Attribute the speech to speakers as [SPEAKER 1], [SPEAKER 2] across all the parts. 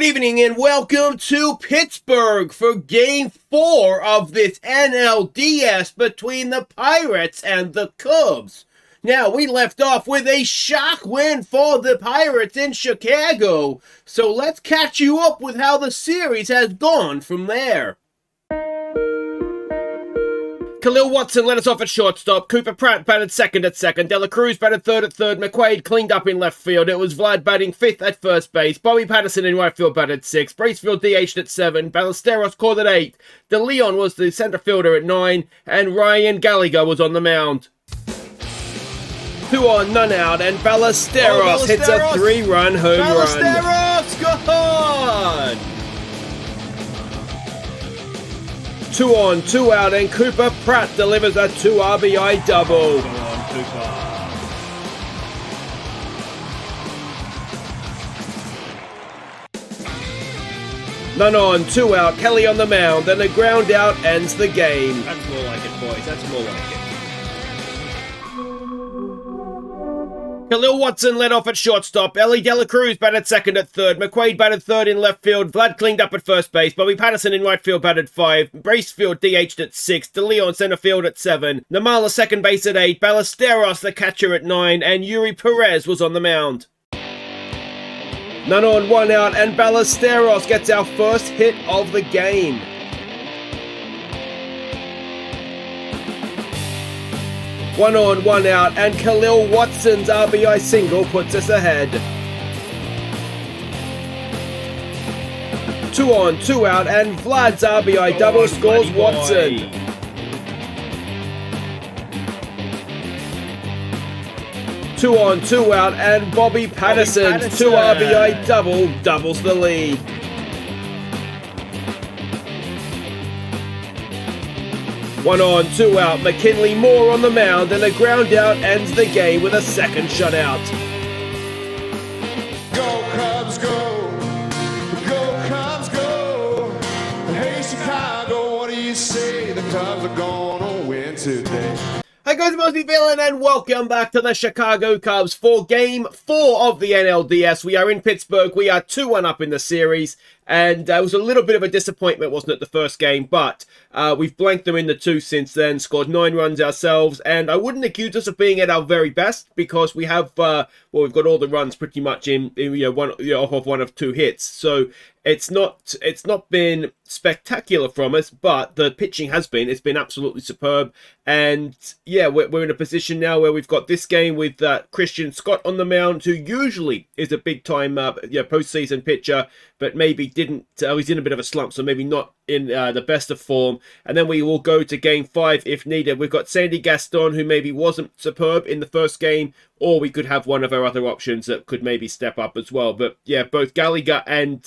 [SPEAKER 1] Good evening and welcome to Pittsburgh for Game 4 of this NLDS between the Pirates and the Cubs. Now, we left off with a shock win for the Pirates in Chicago, so let's catch you up with how the series has gone from there. Khalil Watson led us off at shortstop. Cooper Pratt batted second at second. Dela Cruz batted third at third. McQuaid cleaned up in left field. It was Vlad batting fifth at first base. Bobby Patterson in right field batted sixth. Bracefield DH'd at 7. Ballesteros called at 8. De Leon was the center fielder at 9. And Ryan Gallagher was on the mound. 2 on, none out, and Ballesteros hits a 3-run home run. Ballesteros gone! 2 on, 2 out, and Cooper Pratt delivers a 2 RBI double.
[SPEAKER 2] Come on, Cooper.
[SPEAKER 1] None on, 2 out, Kelly on the mound, and a ground out ends the game.
[SPEAKER 2] That's more like it, boys. That's more like it.
[SPEAKER 1] Khalil Watson led off at shortstop. Ellie Dela Cruz batted second at third. McQuaid batted third in left field. Vlad cleaned up at first base. Bobby Patterson in right field batted 5. Bracefield DH'd at 6. De Leon center field at 7. Namala second base at 8. Ballesteros the catcher at 9. And Yuri Perez was on the mound. None on, 1 out, and Ballesteros gets our first hit of the game. 1 on, 1 out, and Khalil Watson's RBI single puts us ahead. 2 on, 2 out, and Vlad's RBI double scores Watson. 2 on, 2 out, and Bobby Patterson's 2 RBI double doubles the lead. 1 on, 2 out, McKinley Moore on the mound, and a ground out ends the game with a second shutout.
[SPEAKER 3] Go Cubs, go! Go Cubs, go! Hey Chicago, what do you say? The Cubs are gonna win today.
[SPEAKER 1] Hi guys, I'm Aussie Villain, and welcome back to the Chicago Cubs for Game 4 of the NLDS. We are in Pittsburgh. We are 2-1 up in the series, and it was a little bit of a disappointment, wasn't it, the first game, but we've blanked them in the 2 since then, scored 9 runs ourselves, and I wouldn't accuse us of being at our very best, because we have, we've got all the runs pretty much off of 1 of 2 hits, so it's not been spectacular from us, but the pitching has been. It's been absolutely superb, and yeah, we're in a position now where we've got this game with Christian Scott on the mound, who usually is a big-time postseason pitcher, but maybe didn't. He's in a bit of a slump, so maybe not in the best of form. And then we will go to Game 5 if needed. We've got Sandy Gaston, who maybe wasn't superb in the first game, or we could have one of our other options that could maybe step up as well. But yeah, both Gallagher and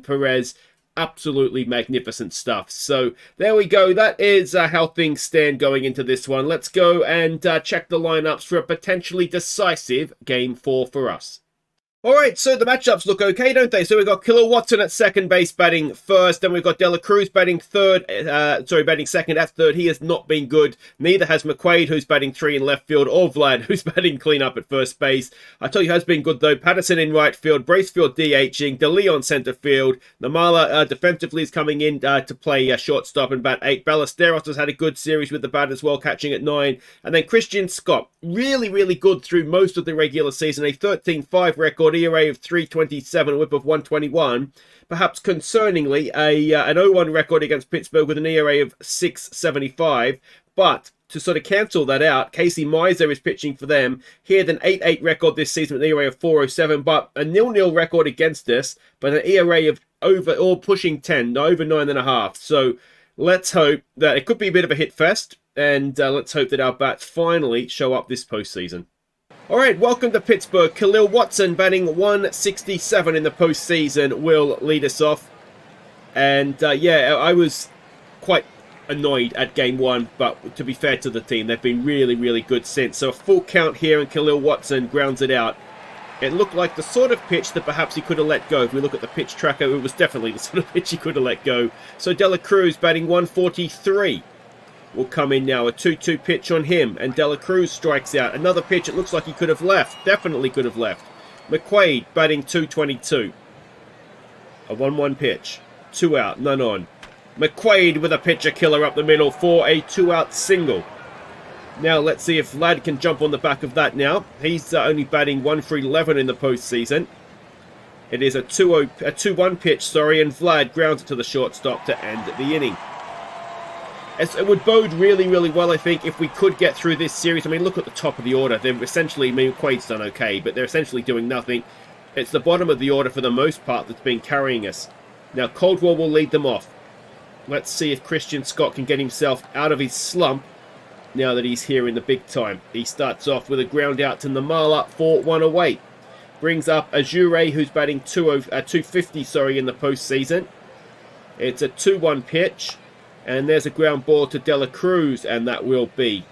[SPEAKER 1] Perez, absolutely magnificent stuff. So there we go. That is how things stand going into this one. Let's go and check the lineups for a potentially decisive Game 4 for us. Alright, so the matchups look okay, don't they? So we've got Khalil Watson at second base batting first, then we've got Dela Cruz batting batting second at third. He has not been good. Neither has McQuaid, who's batting 3 in left field, or Vlad, who's batting clean up at first base. I tell you, has been good though. Patterson in right field, Bracefield DHing, De Leon center field. Namala defensively is coming in to play shortstop and bat 8. Ballesteros has had a good series with the bat as well, catching at 9. And then Christian Scott, really, really good through most of the regular season. A 13-5 record. ERA of 327, whip of 121. Perhaps concerningly, an 0-1 record against Pittsburgh with an ERA of 675. But to sort of cancel that out, Casey Mizer is pitching for them. He had an 8-8 record this season with an ERA of 407, but a 0-0 record against us, but an ERA of over or pushing 10, over 9.5. So let's hope that it could be a bit of a hit fest, and let's hope that our bats finally show up this postseason. Alright, welcome to Pittsburgh. Khalil Watson batting 167 in the postseason will lead us off. And yeah, I was quite annoyed at Game 1, but to be fair to the team, they've been really, really good since. So a full count here, and Khalil Watson grounds it out. It looked like the sort of pitch that perhaps he could have let go. If we look at the pitch tracker, it was definitely the sort of pitch he could have let go. So Dela Cruz batting 143. Will come in now. A 2-2 pitch on him, and Dela Cruz strikes out. Another pitch it looks like he could have left. Definitely could have left. McQuaid batting 222. A 1-1 pitch. 2 out, none on. McQuaid with a pitcher killer up the middle for a 2-out single. Now let's see if Vlad can jump on the back of that now. He's only batting 1 for 11 in the postseason. It is a 2-1 pitch, and Vlad grounds it to the shortstop to end the inning. It would bode really, really well, I think, if we could get through this series. I mean, look at the top of the order. They're essentially, I mean, McQuaid's done okay, but they're essentially doing nothing. It's the bottom of the order for the most part that's been carrying us. Now, Caldwell will lead them off. Let's see if Christian Scott can get himself out of his slump now that he's here in the big time. He starts off with a ground out to Namala for 1 away. Brings up Azure, who's batting 250 in the postseason. It's a 2-1 pitch. And there's a ground ball to De La Cruz, and that will be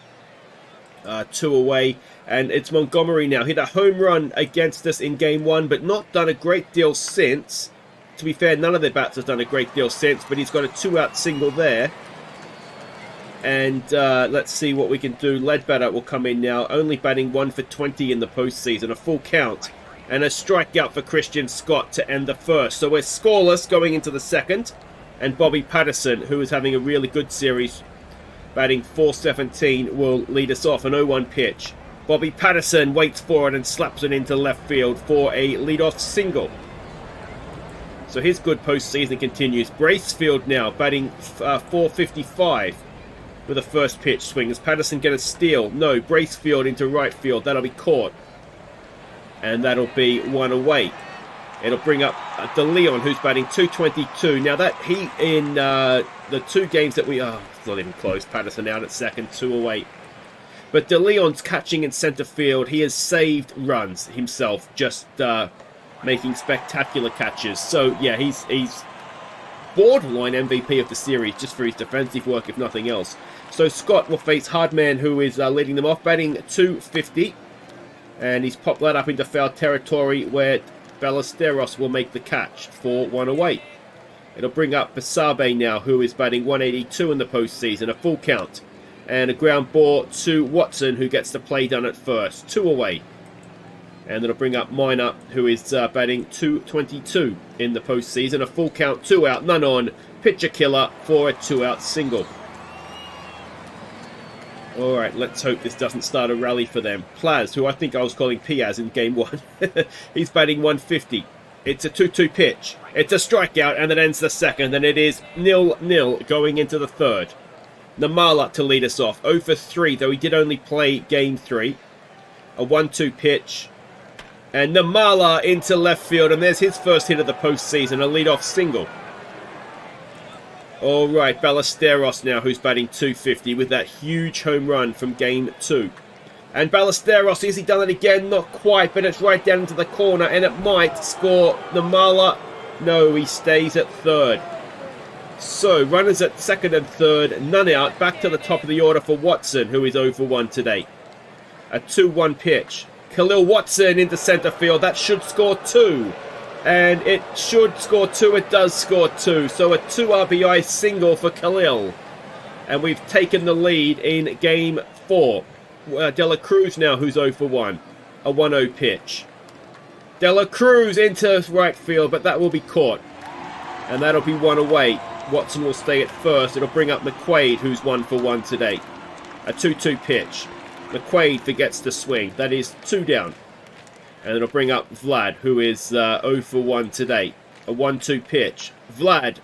[SPEAKER 1] 2 away. And it's Montgomery now. Hit a home run against us in Game 1, but not done a great deal since. To be fair, none of their bats has done a great deal since, but he's got a 2-out single there. And let's see what we can do. Ledbetter will come in now, only batting 1 for 20 in the postseason, a full count. And a strikeout for Christian Scott to end the first. So we're scoreless going into the second. And Bobby Patterson, who is having a really good series, batting .417, will lead us off. An 0-1 pitch. Bobby Patterson waits for it and slaps it into left field for a leadoff single. So his good postseason continues. Bracefield now batting .455 with a first pitch swing. Does Patterson get a steal? No. Bracefield into right field. That'll be caught. And that'll be 1 away. It'll bring up De Leon, who's batting .222. Now that he in the 2 games that we... Oh, it's not even close. Patterson out at second, 2 away. But De Leon's catching in center field. He has saved runs himself, just making spectacular catches. So, yeah, he's borderline MVP of the series, just for his defensive work, if nothing else. So Scott will face Hardman, who is leading them off, batting .250. And he's popped that up into foul territory where Ballesteros will make the catch for 1 away. It'll bring up Basabe now, who is batting .182 in the postseason, a full count. And a ground ball to Watson, who gets the play done at first, 2 away. And it'll bring up Minor, who is batting .222 in the postseason, a full count, 2 out, none on. Pitcher killer for a 2-out single. Alright, let's hope this doesn't start a rally for them. Plaz, who I think I was calling Piaz in Game 1. He's batting .150. It's a 2-2 pitch. It's a strikeout, and it ends the second, and it is 0-0 going into the third. Namala to lead us off. 0 for 3, though he did only play Game 3. A 1-2 pitch. And Namala into left field, and there's his first hit of the postseason, a leadoff single. Alright, Ballesteros now, who's batting .250 with that huge home run from Game 2. And Ballesteros, has he done it again? Not quite, but it's right down into the corner, and it might score Namala. No, he stays at third. So, runners at second and third, none out. Back to the top of the order for Watson, who is 0 for 1 today. A 2-1 pitch. Khalil Watson into center field. That should score 2. And it should score 2. It does score 2. So a 2 RBI single for Khalil. And we've taken the lead in Game 4. De La Cruz now, who's 0 for 1. A 1-0 pitch. De La Cruz into right field, but that will be caught. And that'll be 1 away. Watson will stay at first. It'll bring up McQuaid, who's 1 for 1 today. A 2-2 pitch. McQuaid forgets to swing. That is 2 down. And it'll bring up Vlad, who is 0 for 1 today. A 1-2 pitch. Vlad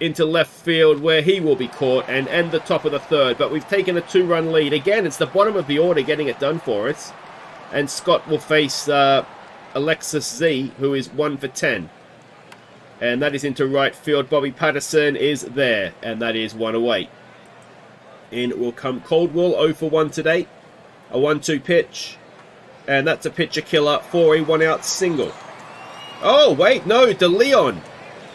[SPEAKER 1] into left field where he will be caught and end the top of the third. But we've taken a 2-run lead. Again, it's the bottom of the order getting it done for us. And Scott will face Alexis Z, who is 1 for 10. And that is into right field. Bobby Patterson is there. And that is 1 away. In will come Caldwell, 0 for 1 today. A 1-2 pitch. And that's a pitcher killer for a 1-out single. Oh, wait, no, De Leon.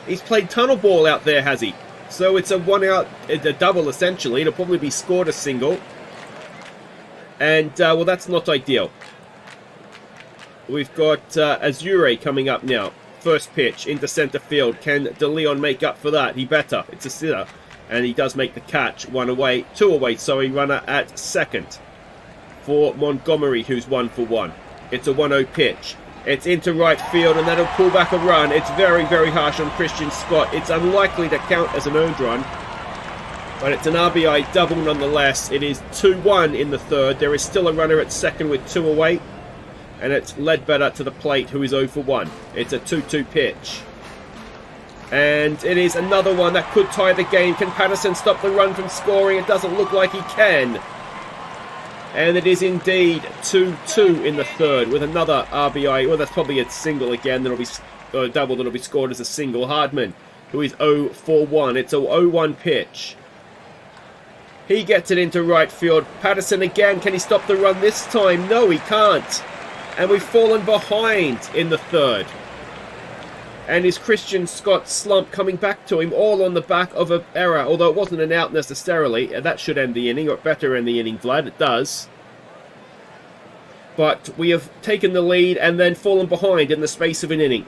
[SPEAKER 1] He's played tunnel ball out there, has he? So it's a 1-out, a double, essentially. It'll probably be scored a single. And, well, that's not ideal. We've got Azure coming up now. First pitch into center field. Can De Leon make up for that? He better. It's a sitter. And he does make the catch. 1 away. 2 away, sorry, runner at second. For Montgomery, who's 1 for 1. It's a 1-0 pitch. It's into right field, and that'll pull back a run. It's very, very harsh on Christian Scott. It's unlikely to count as an earned run, but it's an RBI double nonetheless. It is 2-1 in the third. There is still a runner at second with 2 away, and it's Ledbetter to the plate, who is 0 for 1. It's a 2-2 pitch. And it is another one that could tie the game. Can Patterson stop the run from scoring? It doesn't look like he can. And it is indeed 2-2 in the third with another RBI. Well, that's probably a single again. That'll be a double that'll be scored as a single. Hardman, who is 0 for 1. It's a 0-1 pitch. He gets it into right field. Patterson again. Can he stop the run this time? No, he can't. And we've fallen behind in the third. And is Christian Scott's slump coming back to him, all on the back of an error, although it wasn't an out necessarily. That should end the inning, or better end the inning, Vlad. It does. But we have taken the lead and then fallen behind in the space of an inning.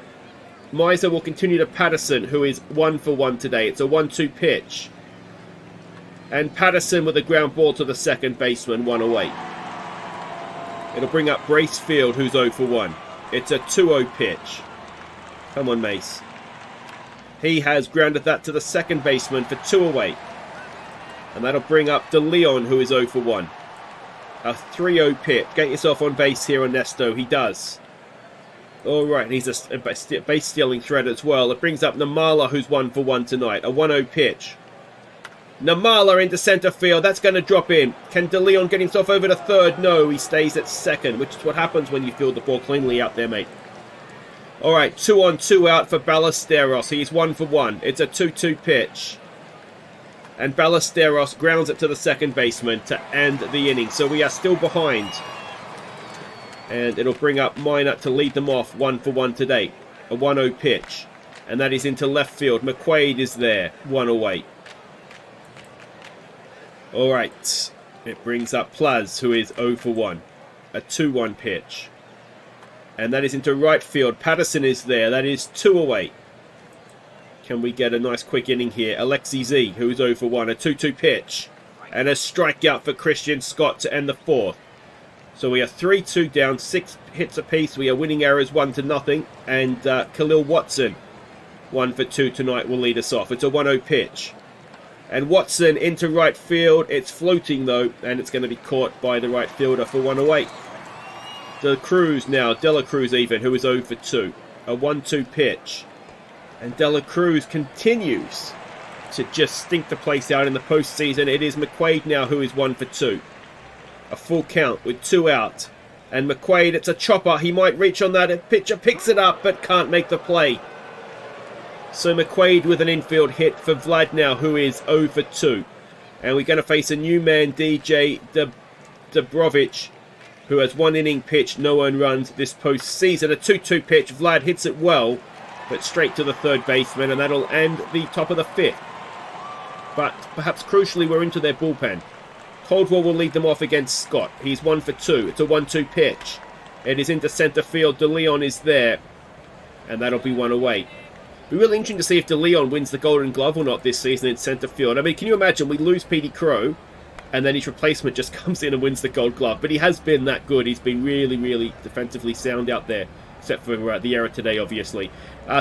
[SPEAKER 1] Miser will continue to Patterson, who is 1 for 1 today. It's a 1-2 pitch. And Patterson with a ground ball to the second baseman, 1 away. It'll bring up Bracefield, who's 0 for 1. It's a 2-0 pitch. Come on, Mace. He has grounded that to the second baseman for 2 away. And that'll bring up De Leon, who is 0 for 1. A 3-0 pitch. Get yourself on base here, Ernesto. He does. Alright, he's a base stealing threat as well. It brings up Namala, who's 1 for 1 tonight. A 1-0 pitch. Namala into centre field. That's going to drop in. Can De Leon get himself over to third? No, he stays at second, which is what happens when you field the ball cleanly out there, mate. Alright, 2 on 2 out for Ballesteros. He's 1 for 1. It's a 2-2 pitch. And Ballesteros grounds it to the second baseman to end the inning. So we are still behind. And it'll bring up Minor to lead them off, 1 for 1 today. A 1-0 pitch. And that is into left field. McQuaid is there, 1 away. Alright. It brings up Plaz, who is 0 for 1. A 2-1 pitch. And that is into right field. Patterson is there. That is 2 away. Can we get a nice quick inning here? Alexi Z, who's 0 for 1. A 2-2 pitch. And a strikeout for Christian Scott to end the fourth. So we are 3-2 down. 6 hits apiece. We are winning errors 1-0. And Khalil Watson, 1 for 2 tonight, will lead us off. It's a 1-0 pitch. And Watson into right field. It's floating though. And it's going to be caught by the right fielder for 1 away. De La Cruz even, who is 0 for 2. A 1-2 pitch. And De La Cruz continues to just stink the place out in the postseason. It is McQuaid now who is 1 for 2. A full count with 2 out. And McQuaid, it's a chopper. He might reach on that. Pitcher picks it up but can't make the play. So McQuaid with an infield hit for Vlad now, who is 0 for 2. And we're going to face a new man, DJ Dubrovich, who has 1 inning pitch, no earned runs this postseason. A 2-2 pitch. Vlad hits it well, but straight to the third baseman, and that'll end the top of the fifth. But perhaps crucially, we're into their bullpen. Caldwell will lead them off against Scott. He's 1 for 2. It's a 1-2 pitch. It is into centre field. De Leon is there, and that'll be 1 away. It'll be really interesting to see if De Leon wins the Golden Glove or not this season in centre field. I mean, can you imagine we lose Petey Crow, and then his replacement just comes in and wins the Gold Glove? But he has been that good. He's been really, really defensively sound out there, except for the error today, obviously.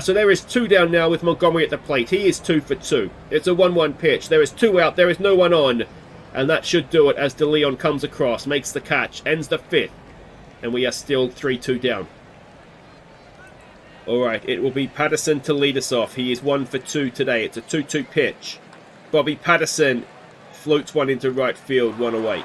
[SPEAKER 1] So there is 2 down now with Montgomery at the plate. He is 2 for 2. It's a 1-1 pitch. There is 2 out. There is no one on. And that should do it as De Leon comes across, makes the catch, ends the fifth. And we are still 3-2 down. Alright, it will be Patterson to lead us off. He is 1 for 2 today. It's a 2-2 pitch. Bobby Patterson floats one into right field, 1 away.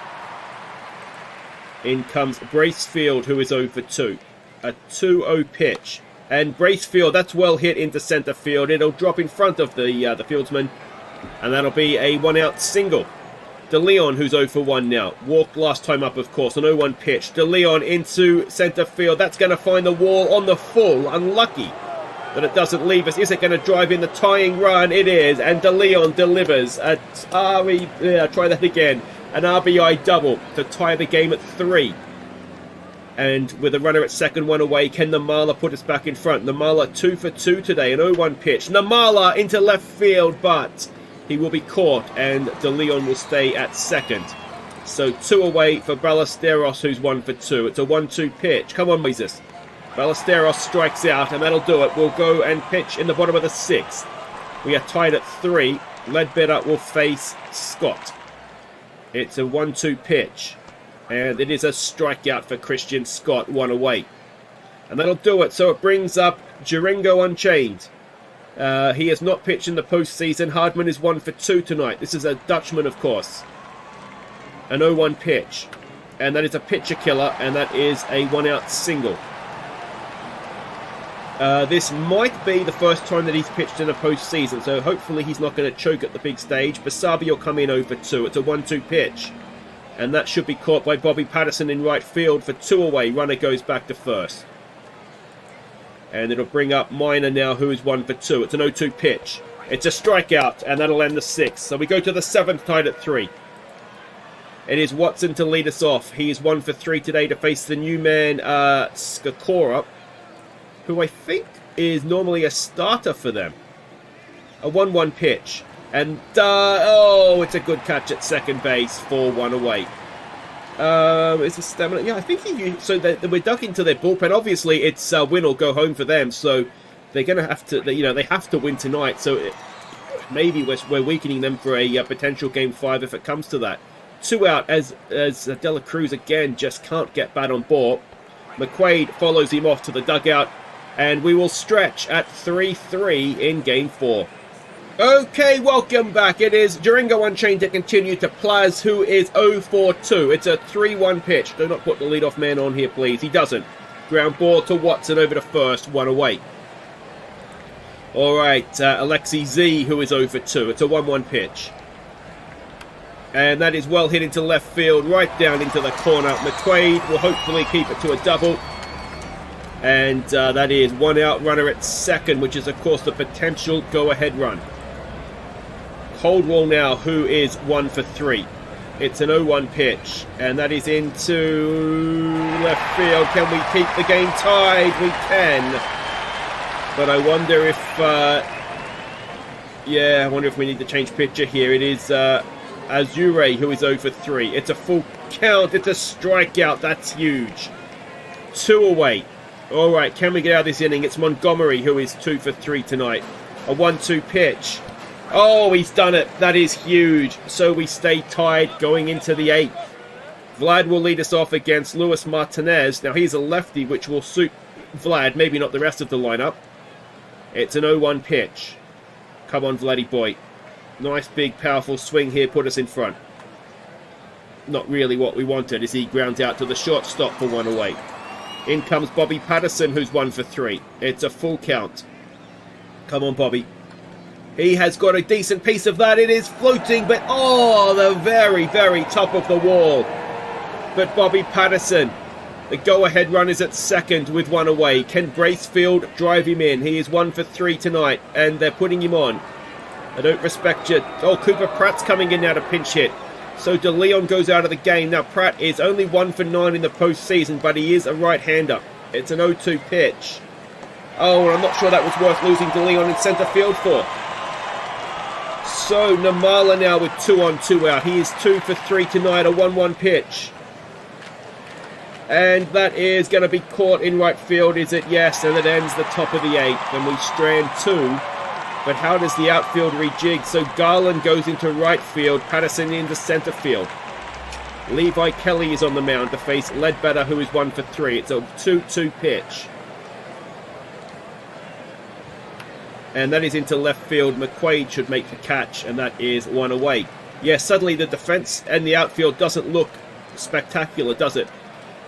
[SPEAKER 1] In comes Bracefield, who is 0 for 2. A 2-0 pitch. And Bracefield, that's well hit into centre field. It'll drop in front of the fieldsman. And that'll be a 1-out single. De Leon, who's 0 for 1 now. Walked last time up, of course. An 0-1 pitch. De Leon into centre field. That's going to find the wall on the full. Unlucky that it doesn't leave us. Is it going to drive in the tying run? It is. And De Leon delivers. Try that again. An RBI double to tie the game at 3. And with a runner at second, 1 away, can Namala put us back in front? Namala 2 for 2 today. An 0-1 pitch. Namala into left field, but he will be caught, and De Leon will stay at second. So 2 away for Ballesteros, who's 1 for 2. It's a 1-2 pitch. Come on, Moises. Ballesteros strikes out, and that'll do it. We'll go and pitch in the bottom of the 6th. We are tied at 3. Ledbetter will face Scott. It's a 1-2 pitch. And it is a strikeout for Christian Scott, 1 away. And that'll do it. So it brings up Durango Unchained. He has not pitched in the postseason. Hardman is 1 for 2 tonight. This is a Dutchman, of course. An 0-1 pitch. And that is a pitcher killer, and that is a 1-out single. This might be the first time that he's pitched in a postseason, so hopefully he's not going to choke at the big stage. Basabi will come in 0 for 2. It's a 1-2 pitch. And that should be caught by Bobby Patterson in right field for 2 away. Runner goes back to first. And it'll bring up Minor now, who is 1 for 2. It's an 0-2 pitch. It's a strikeout, and that'll end the 6th. So we go to the 7th, tied at 3. It is Watson to lead us off. He is 1 for 3 today to face the new man, Skakora, who I think is normally a starter for them. A 1-1 pitch. And, it's a good catch at second base for 1 away. Is it stamina? Yeah, I think so we're dug into their bullpen. Obviously, it's win or go home for them, so they're going to have to, they have to win tonight. So maybe we're weakening them for a potential Game 5 if it comes to that. 2 out as De La Cruz again just can't get bat on ball. McQuaid follows him off to the dugout, and we will stretch at 3-3 in Game 4. Okay, welcome back. It is Durango Unchained to continue to Plaz, who is 0 for 2. It's a 3-1 pitch. Do not put the leadoff man on here, please. He doesn't. Ground ball to Watson over to first, 1 away. All right, Alexi Z, who is 0 for 2. It's a 1-1 pitch. And that is well hit into left field, right down into the corner. McQuaid will hopefully keep it to a double. And that is 1 out, runner at second, which is, of course, the potential go-ahead run. Coldwell now, who is 1 for 3. It's an 0-1 pitch, and that is into left field. Can we keep the game tied? We can. But I wonder if... I wonder if we need to change pitcher here. It is Azure, who is 0 for 3. It's a full count. It's a strikeout. That's huge. 2 away. All right, can we get out of this inning? It's Montgomery, who is 2 for 3 tonight. A 1-2 pitch. Oh, he's done it. That is huge. So we stay tied going into the 8th. Vlad will lead us off against Luis Martinez. Now, he's a lefty, which will suit Vlad, maybe not the rest of the lineup. It's an 0-1 pitch. Come on, Vladdy boy. Nice, big, powerful swing here. Put us in front. Not really what we wanted as he grounds out to the shortstop for 1 away. In comes Bobby Patterson, who's 1 for 3. It's a full count. Come on, Bobby. He has got a decent piece of that. It is floating, but the very, very top of the wall. But Bobby Patterson, the go-ahead run is at second with 1 away. Can Bracefield drive him in? He is 1 for 3 tonight, and they're putting him on. I don't respect you. Oh, Cooper Pratt's coming in now to pinch hit. So De Leon goes out of the game. Now, Pratt is only 1 for 9 in the postseason, but he is a right-hander. It's an 0-2 pitch. Oh, I'm not sure that was worth losing De Leon in center field for. So, Namala now with 2 on, 2 out. He is 2 for 3 tonight, a 1-1 pitch. And that is going to be caught in right field, is it? Yes, and it ends the top of the 8th, and we strand 2. But how does the outfield rejig? So Garland goes into right field, Patterson into center field. Levi Kelly is on the mound to face Ledbetter, who is 1 for 3. It's a 2-2 pitch. And that is into left field. McQuaid should make the catch, and that is 1 away. Yeah, suddenly the defense and the outfield doesn't look spectacular, does it?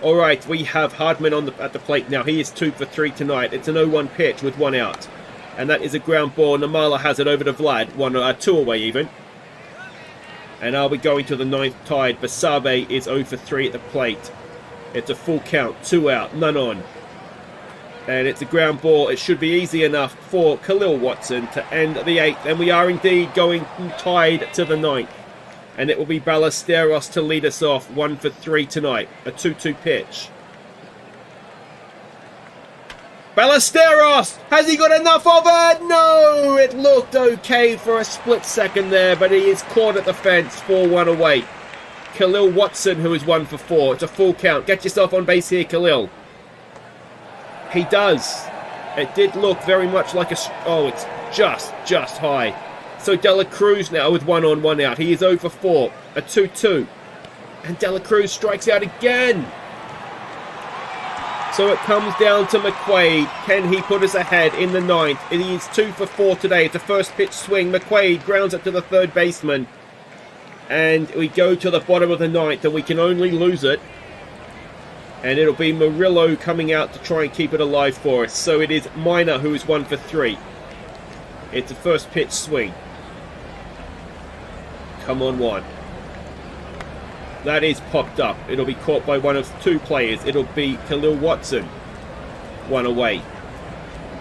[SPEAKER 1] All right, we have Hardman at the plate now. He is 2 for 3 tonight. It's an 0-1 pitch with 1 out. And that is a ground ball. Namala has it over to Vlad. 2 away even. And are we going to the 9th tied? Basabe is 0 for 3 at the plate. It's a full count. 2 out. None on. And it's a ground ball. It should be easy enough for Khalil Watson to end the 8th. And we are indeed going tied to the 9th. And it will be Ballesteros to lead us off. 1 for 3 tonight. A 2-2 pitch. Ballesteros! Has he got enough of it? No! It looked okay for a split second there, but he is caught at the fence. 4-1 away. Khalil Watson, who is 1 for 4. It's a full count. Get yourself on base here, Khalil. He does. It did look very much like a... Oh, it's just high. So De La Cruz now with 1 on 1 out. He is 0 for 4. A 2-2. And De La Cruz strikes out again. So it comes down to McQuaid. Can he put us ahead in the 9th? It is 2 for 4 today. It's a first pitch swing. McQuaid grounds it to the third baseman. And we go to the bottom of the 9th, and we can only lose it. And it'll be Murillo coming out to try and keep it alive for us. So it is Minor who is 1 for 3. It's a first pitch swing. Come on, 1. That is popped up. It'll be caught by one of 2 players. It'll be Khalil Watson. 1 away.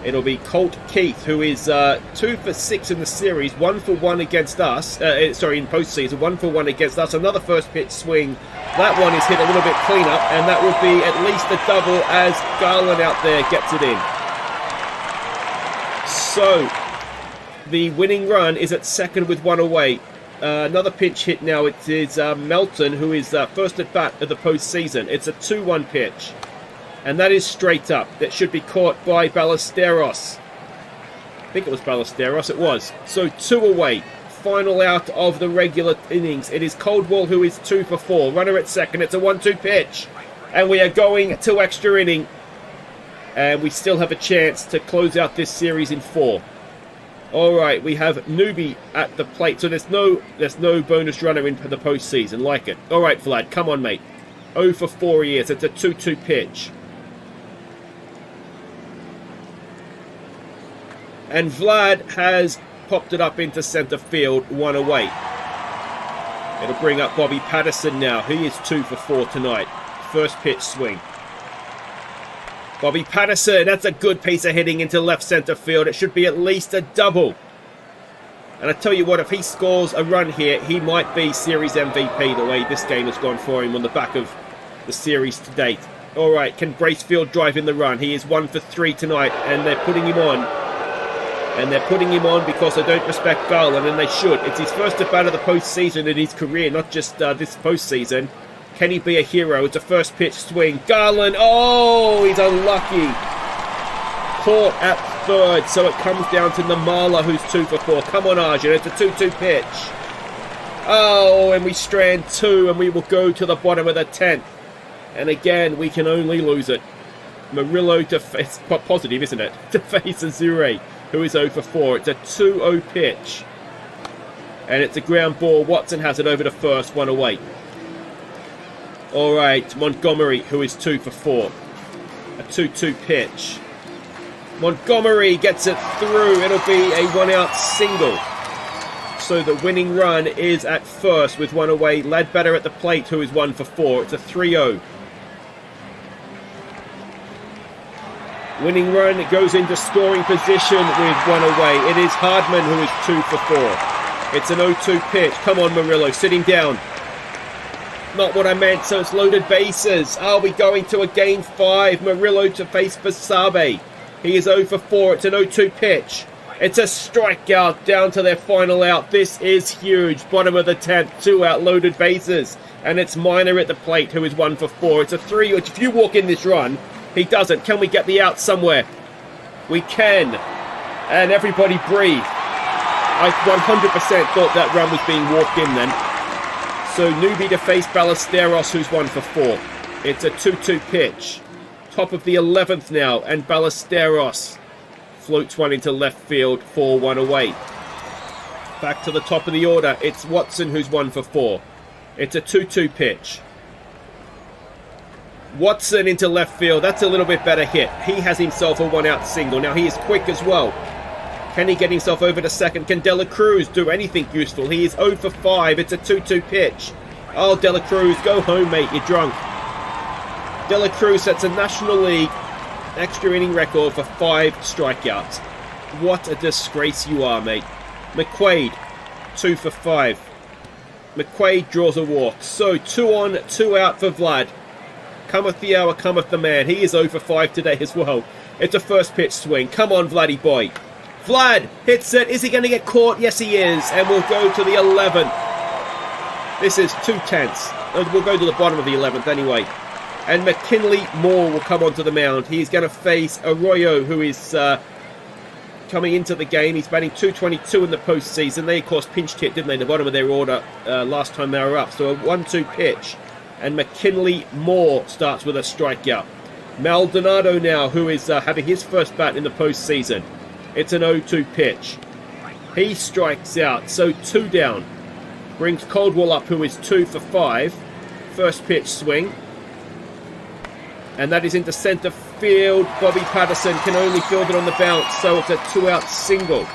[SPEAKER 1] It'll be Colt Keith, who is 2 for 6 in the series. 1 for 1 against us. Sorry, in postseason. 1 for 1 against us. Another first pitch swing. That one is hit a little bit cleaner. And that will be at least a double as Garland out there gets it in. So, the winning run is at second with 1 away. Another pinch hit now. It is Melton, who is first at bat of the postseason. It's a 2-1 pitch. And that is straight up. That should be caught by Ballesteros. I think it was Ballesteros. It was. So 2 away. Final out of the regular innings. It is Coldwell who is 2 for 4. Runner at second. It's a 1-2 pitch. And we are going to extra inning. And we still have a chance to close out this series in 4. Alright, we have Newbie at the plate. So there's no bonus runner in the postseason. Like it. Alright, Vlad, come on, mate. 0 for 4 he is. It's a 2-2 pitch. And Vlad has popped it up into center field, 1 away. It'll bring up Bobby Patterson now. He is 2 for 4 tonight. First pitch swing. Bobby Patterson, that's a good piece of hitting into left center field. It should be at least a double. And I tell you what, if he scores a run here, he might be series MVP the way this game has gone for him on the back of the series to date. All right, can Bracefield drive in the run? He is 1 for 3 tonight, and they're putting him on. And they're putting him on because they don't respect Garland, and they should. It's his first at bat of the postseason in his career, not just this postseason. Can he be a hero? It's a first pitch swing. Garland, oh, he's unlucky. Caught at third, so it comes down to Namala, who's 2 for 4. Come on, Arjun, it's a 2-2 pitch. Oh, and we strand 2, and we will go to the bottom of the 10th. And again, we can only lose it. Murillo to face, quite positive, isn't it? To face Azure, who is 0 for 4. It's a 2-0 pitch. And it's a ground ball. Watson has it over to first, 1 away. Alright, Montgomery, who is 2 for 4. A 2-2 pitch. Montgomery gets it through. It'll be a 1-out single. So the winning run is at first with 1 away. Ledbetter at the plate, who is 1 for 4. It's a 3-0. Winning run goes into scoring position with 1 away. It is Hardman who is 2 for 4. It's an 0-2 pitch. Come on, Murillo, sitting down. Not what I meant, so it's loaded bases. Are we going to a game 5? Murillo to face Basabe. He is 0 for 4. It's an 0-2 pitch. It's a strikeout down to their final out. This is huge. Bottom of the 10th, 2 out, loaded bases. And it's Minor at the plate, who is 1 for 4. It's a 3. If you walk in this run, he doesn't. Can we get the out somewhere? We can. And everybody breathe. I 100% thought that run was being walked in then. So Newbie to face Ballesteros, who's 1 for 4. It's a 2-2 pitch. Top of the 11th now, and Ballesteros floats one into left field for 1 away. Back to the top of the order, it's Watson who's 1 for 4. It's a 2-2 pitch. Watson into left field, that's a little bit better hit. He has himself a 1-out single. Now he is quick as well. Can he get himself over to second? Can De La Cruz do anything useful? He is 0 for 5. It's a 2-2 pitch. Oh, De La Cruz, go home, mate. You're drunk. De La Cruz sets a National League extra inning record for 5 strikeouts. What a disgrace you are, mate. McQuaid, 2 for 5. McQuaid draws a walk. So 2 on, 2 out for Vlad. Cometh the hour, cometh the man. He is 0 for 5 today as well. It's a first pitch swing. Come on, Vladdy boy. Vlad hits it. Is he going to get caught? Yes, he is. And we'll go to the 11th. This is 2 tenths. We'll go to the bottom of the 11th anyway. And McKinley Moore will come onto the mound. He's going to face Arroyo, who is coming into the game. He's batting .222 in the postseason. They, of course, pinched hit, didn't they, the bottom of their order last time they were up. So a 1-2 pitch. And McKinley Moore starts with a strikeout. Maldonado now, who is having his first bat in the postseason. It's an 0-2 pitch. He strikes out, so 2 down. Brings Caldwell up, who is 2 for 5. First pitch swing. And that is into center field. Bobby Patterson can only field it on the bounce, so it's a 2-out single.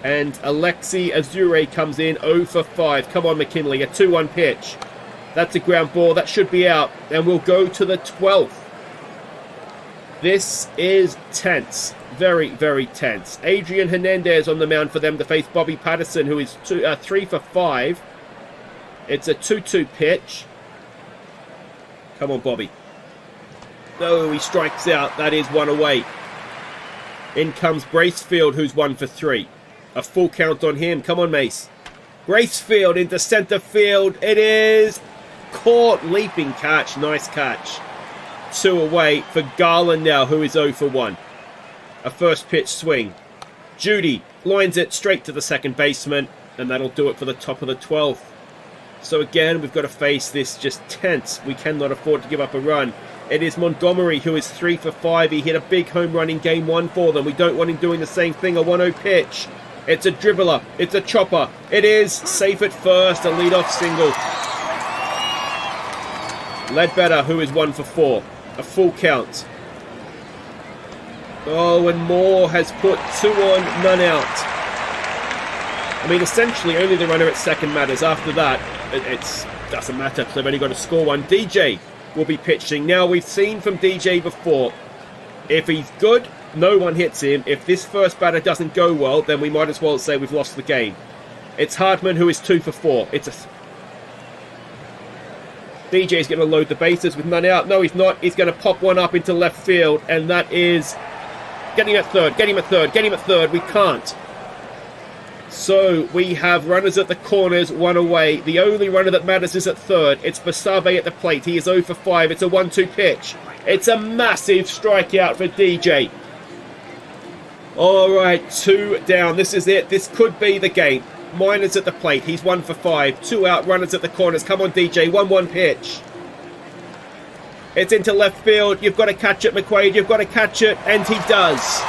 [SPEAKER 1] And Alexi Azure comes in 0 for 5. Come on, McKinley, a 2-1 pitch. That's a ground ball. That should be out. And we'll go to the 12th. This is tense. Very, very tense. Adrian Hernandez on the mound for them to face Bobby Patterson, who is 3 for 5. It's a 2-2 pitch. Come on, Bobby. No, he strikes out. That is 1 away. In comes Bracefield, who's 1 for 3. A full count on him. Come on, Mace. Bracefield into center field. It is caught. Leaping catch. Nice catch. 2 away for Garland now, who is 0 for 1. A first pitch swing. Judy lines it straight to the second baseman, and that'll do it for the top of the 12th. So again, we've got to face this just tense. We cannot afford to give up a run. It is Montgomery, who is 3 for 5. He hit a big home run in game 1 for them. We don't want him doing the same thing. A 1-0 pitch. It's a dribbler. It's a chopper. It is safe at first. A leadoff single. Ledbetter, who is 1 for 4. A full count. Oh, and Moore has put 2 on, none out. I mean, essentially, only the runner at second matters. After that, it doesn't matter because they've only got to score 1. DJ will be pitching. Now, we've seen from DJ before, if he's good, no one hits him. If this first batter doesn't go well, then we might as well say we've lost the game. It's Hartman, who is 2 for 4. DJ's going to load the bases with none out. No, he's not. He's going to pop one up into left field, and that is... Get him at third, get him at third, get him at third. We can't. So we have runners at the corners, 1 away. The only runner that matters is at third. It's Basabe at the plate. He is 0 for 5. It's a 1-2 pitch. It's a massive strikeout for DJ. All right, 2 down. This is it. This could be the game. Miners at the plate. He's 1 for 5. 2 out, runners at the corners. Come on, DJ. 1-1 pitch. It's into left field. You've got to catch it, McQuaid. You've got to catch it. And he does.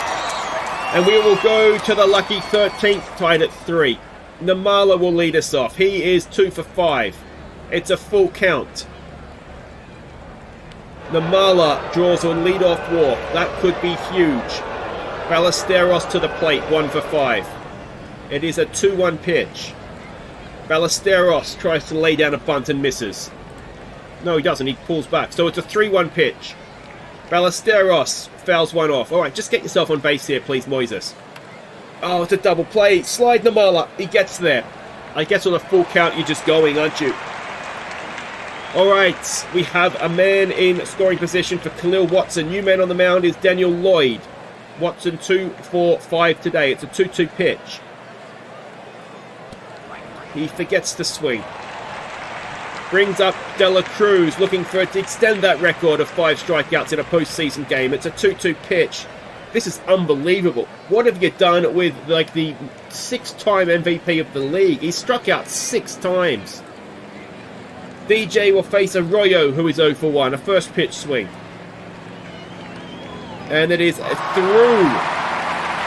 [SPEAKER 1] And we will go to the lucky 13th, tied at 3. Namala will lead us off. He is 2 for 5. It's a full count. Namala draws a leadoff walk. That could be huge. Ballesteros to the plate, 1 for 5. It is a 2-1 pitch. Ballesteros tries to lay down a bunt and misses. No, he doesn't. He pulls back. So it's a 3-1 pitch. Ballesteros fouls one off. All right, just get yourself on base here, please, Moises. Oh, it's a double play. Slide Namala. He gets there. I guess on a full count, you're just going, aren't you? All right, we have a man in scoring position for Khalil Watson. New man on the mound is Daniel Lloyd. Watson 2 for 5 today. It's a 2-2 pitch. He forgets to swing. Brings up De La Cruz, looking for it to extend that record of 5 strikeouts in a postseason game. It's a 2-2 pitch. This is unbelievable. What have you done with like the 6-time MVP of the league? He struck out 6 times. DJ will face Arroyo, who is 0 for 1. A first pitch swing. And it is through.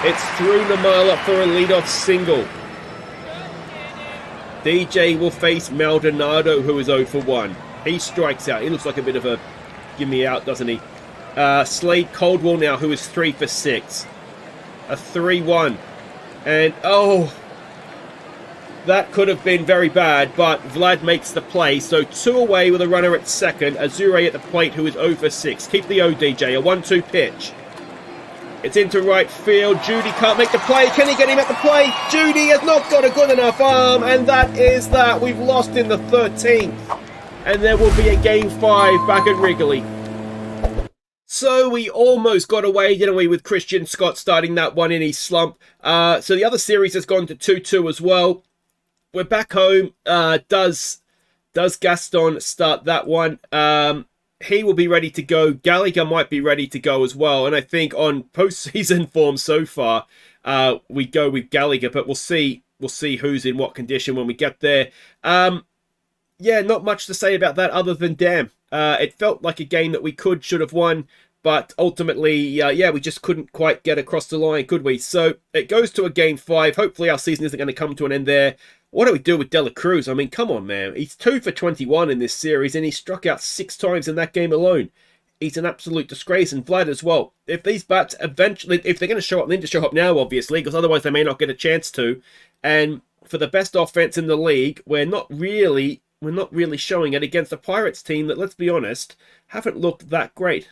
[SPEAKER 1] It's through Namala for a leadoff single. DJ will face Maldonado, who is 0 for 1. He strikes out. He looks like a bit of a give me out, doesn't he? Slade Caldwell now, who is 3 for 6. A 3-1. And, oh, that could have been very bad, but Vlad makes the play. So 2 away with a runner at second. Azure at the plate, who is 0 for 6. Keep the O, DJ. A 1-2 pitch. It's into right field. Judy can't make the play. Can he get him at the plate? Judy has not got a good enough arm. And that is that. We've lost in the 13th. And there will be a game 5 back at Wrigley. So we almost got away, didn't we, with Christian Scott starting that one in his slump. So the other series has gone to 2-2 as well. We're back home. Does Gaston start that one? he will be ready to go. Gallagher might be ready to go as well. And I think on postseason form so far, we go with Gallagher, but we'll see. We'll see who's in what condition when we get there. Yeah, not much to say about that other than damn. It felt like a game that we should have won, but ultimately, yeah, we just couldn't quite get across the line, could we? So it goes to a game 5. Hopefully our season isn't going to come to an end there. What do we do with De La Cruz? I mean, come on, man. He's 2 for 21 in this series, and he struck out 6 times in that game alone. He's an absolute disgrace, and Vlad as well. If these bats eventually, if they're going to show up, they need to show up now, obviously, because otherwise they may not get a chance to. And for the best offense in the league, we're not really showing it against a Pirates team that, let's be honest, haven't looked that great.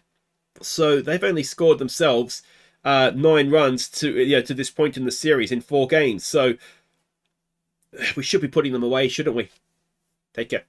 [SPEAKER 1] So they've only scored themselves 9 runs to this point in the series in 4 games. So we should be putting them away, shouldn't we? Take care.